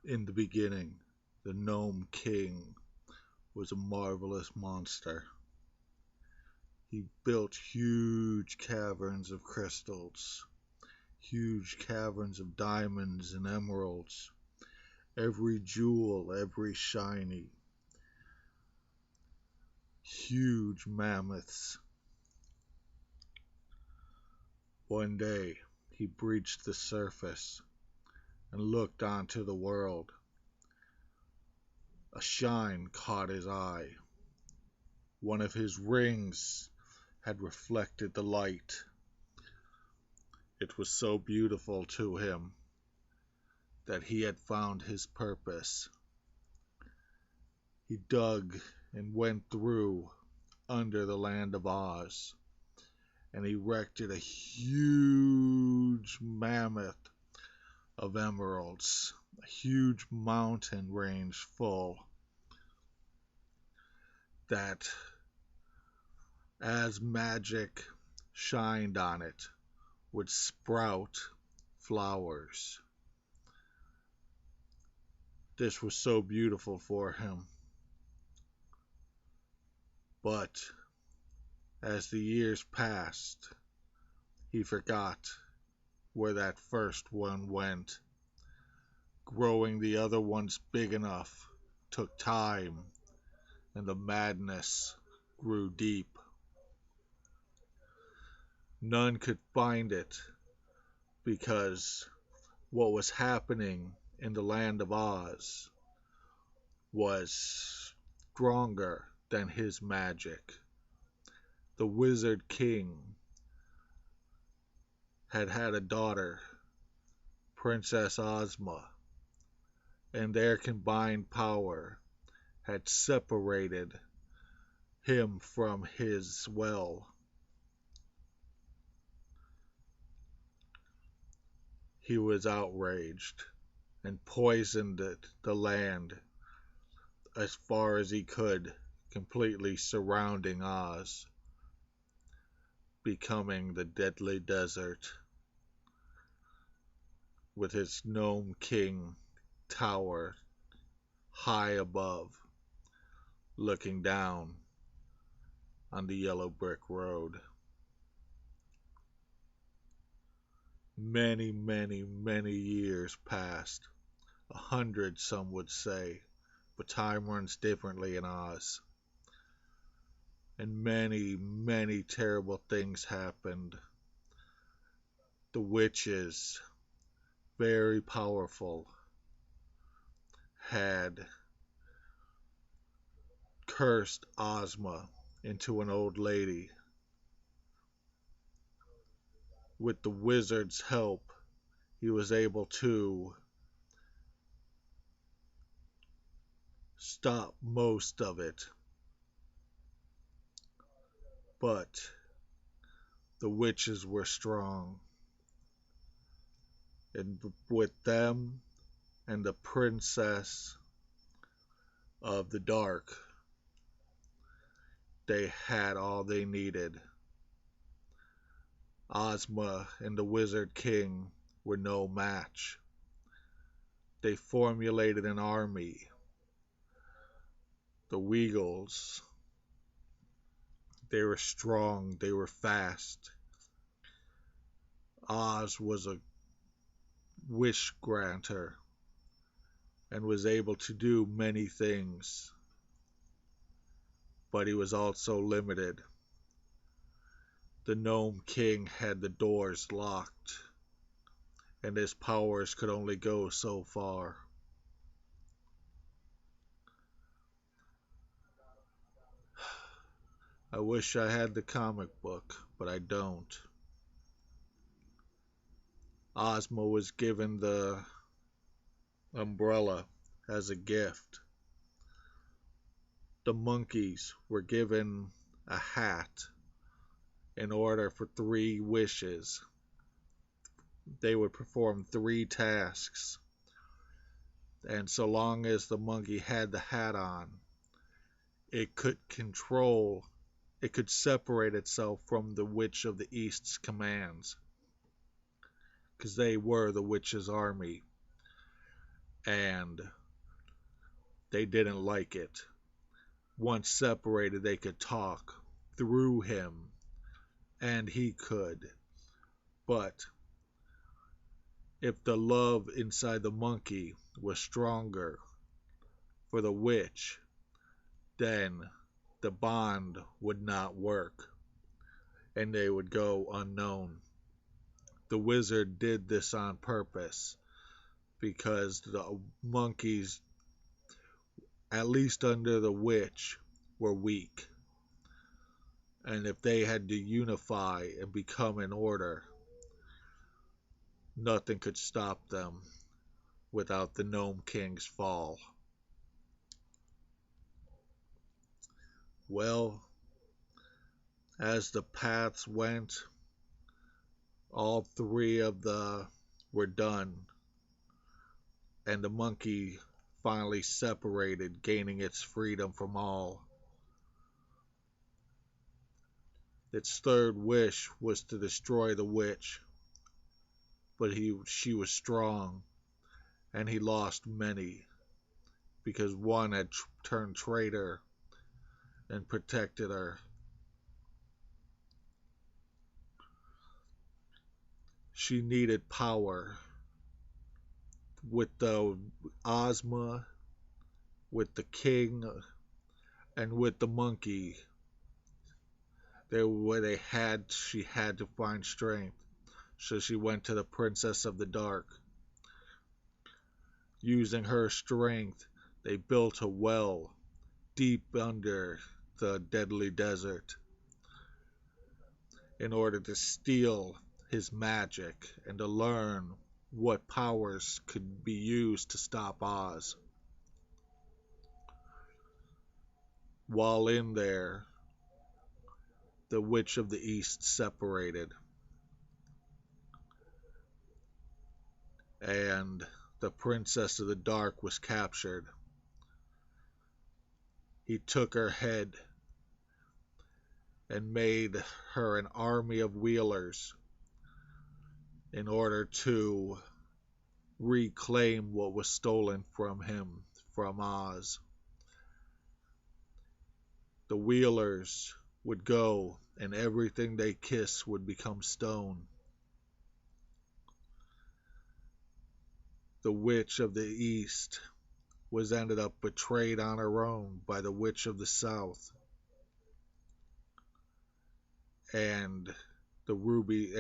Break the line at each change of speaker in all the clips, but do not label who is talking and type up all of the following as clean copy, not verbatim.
In the beginning, the Gnome King was a marvelous monster. He built huge caverns of crystals, huge caverns of diamonds and emeralds, every jewel, every shiny, huge mammoths. One day, he breached the surface and looked onto the world. A shine caught his eye. One of his rings had reflected the light. It was so beautiful to him that he had found his purpose. He dug and went through under the land of Oz and erected a huge mammoth of emeralds, a huge mountain range full that, as magic shined on it, would sprout flowers. This was so beautiful for him. But as the years passed, he forgot where that first one went. Growing the other ones big enough took time, and the madness grew deep. None could find it because what was happening in the land of Oz was stronger than his magic. The Wizard King had had a daughter, Princess Ozma, and their combined power had separated him from his well. He was outraged and poisoned the land as far as he could, completely surrounding Oz, becoming the deadly desert with his Gnome King tower high above, looking down on the yellow brick road. Many, many, many years passed. 100, some would say, but time runs differently in Oz. And many, many terrible things happened. The witches, very powerful, had cursed Ozma into an old lady. With the wizard's help, he was able to stop most of it. But the witches were strong, and with them and the princess of the dark, they had all they needed. Ozma and the Wizard King were no match. They formulated an army. The Weagles, they were strong, they were fast. Oz was a wish granter and was able to do many things, but he was also limited. The Gnome King had the doors locked, and his powers could only go so far. I wish I had the comic book, but I don't. Ozma was given the umbrella as a gift. The monkeys were given a hat in order for 3 wishes. They would perform 3 tasks, and so long as the monkey had the hat on, it could separate itself from the Witch of the East's commands, because they were the witch's army. and they didn't like it. Once separated, they could talk through him, and he could. But if the love inside the monkey was stronger for the witch, then the bond would not work, and they would go unknown. The wizard did this on purpose because the monkeys, at least under the witch, were weak. And if they had to unify and become in order, nothing could stop them without the Gnome King's fall. Well, as the paths went, all three of the were done, and the monkey finally separated, gaining its freedom from all. Its third wish was to destroy the witch, but she was strong, and he lost many, because one had turned traitor and protected her. She needed power. With the Ozma, with the king, and with the monkey, she had to find strength. So she went to the Princess of the Dark. Using her strength, they built a well deep under the deadly desert in order to steal his magic and to learn what powers could be used to stop Oz. While in there, the Witch of the East separated, and the Princess of the Dark was captured. He took her head and made her an army of wheelers in order to reclaim what was stolen from him, from Oz. The wheelers would go, and everything they kissed would become stone. The Witch of the East was ended up betrayed on her own by the Witch of the South, and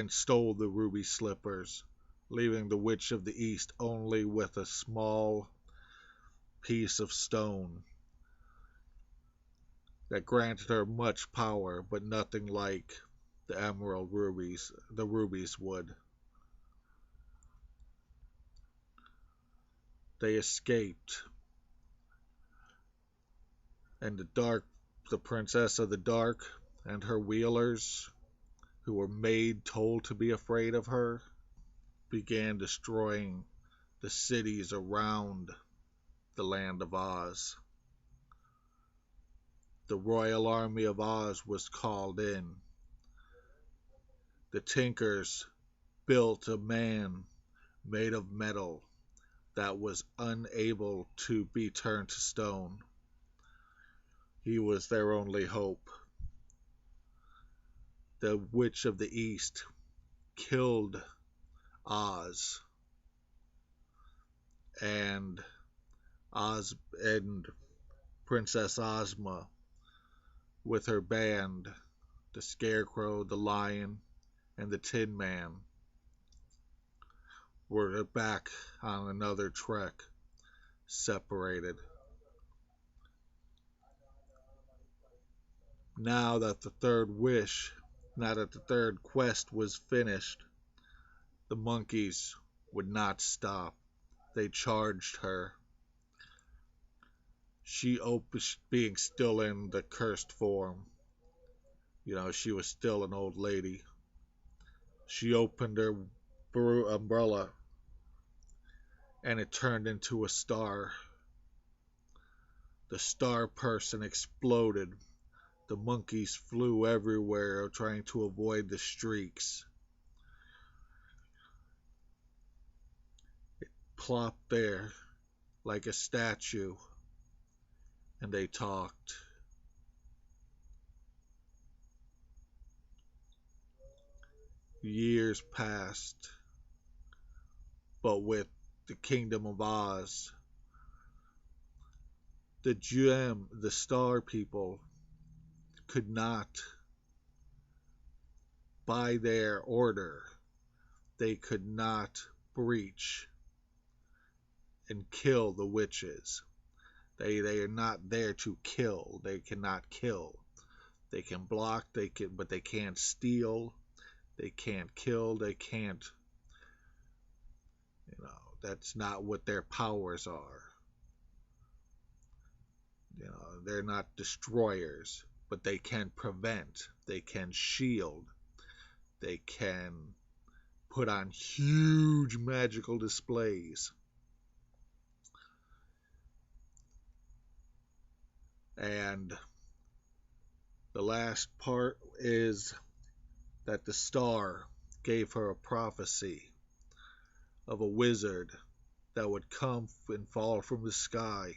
stole the ruby slippers, leaving the Witch of the East only with a small piece of stone that granted her much power, but nothing like the rubies would. They escaped, and the Princess of the Dark and her wheelers, who were told to be afraid of her, began destroying the cities around the land of Oz. The Royal Army of Oz was called in. The Tinkers built a man made of metal that was unable to be turned to stone. He was their only hope. The Witch of the East killed Oz, and Princess Ozma, with her band, the Scarecrow, the Lion, and the Tin Man, were back on another trek, separated. Now that the third quest was finished, the monkeys would not stop. They charged her. Being still in the cursed form, she was still an old lady. She opened her umbrella, and it turned into a star. The star person exploded. The monkeys flew everywhere, trying to avoid the streaks. It plopped there, like a statue, and they talked. Years passed, but with the Kingdom of Oz, the Star People, could not, by their order, they could not breach and kill the witches. They are not there to kill. They cannot kill. They can block, but they can't steal. They can't kill. They can't, that's not what their powers are. They're not destroyers, but they can prevent. They can shield. They can put on huge magical displays. And the last part is that the star gave her a prophecy of a wizard that would come and fall from the sky,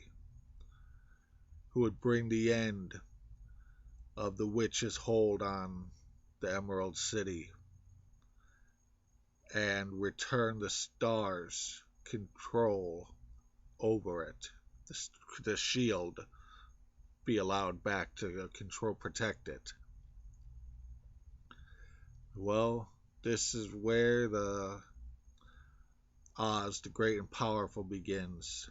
who would bring the end of the witch's hold on the Emerald City and return the star's control over it. The shield be allowed back to protect it. Well, this is where the Oz, the Great and Powerful, begins.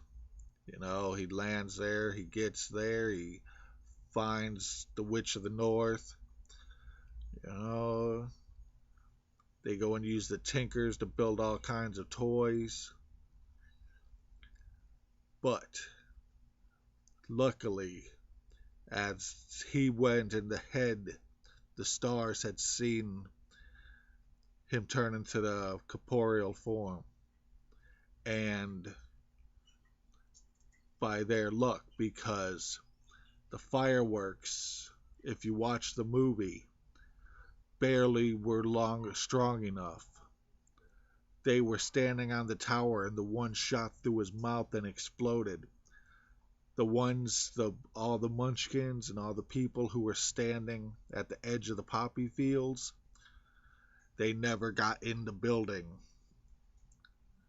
He lands there, he gets there, he finds the Witch of the North. They go and use the Tinkers to build all kinds of toys. But luckily, as he went in the head, the stars had seen him turn into the corporeal form. And by their luck, because the fireworks, if you watch the movie, barely were strong enough. They were standing on the tower, and the one shot through his mouth and exploded. All the munchkins and all the people who were standing at the edge of the poppy fields, they never got in the building.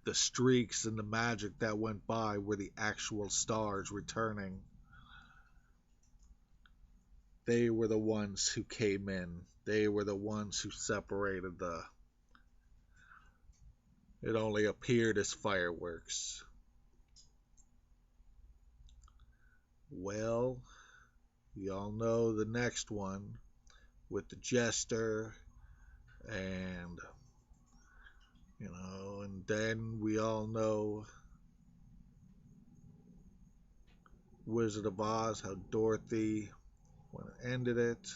The streaks and the magic that went by were the actual stars returning. They were the ones who came in. They were the ones who separated the... It only appeared as fireworks. Well, you all know the next one with the jester and and then we all know Wizard of Oz, how Dorothy ended it.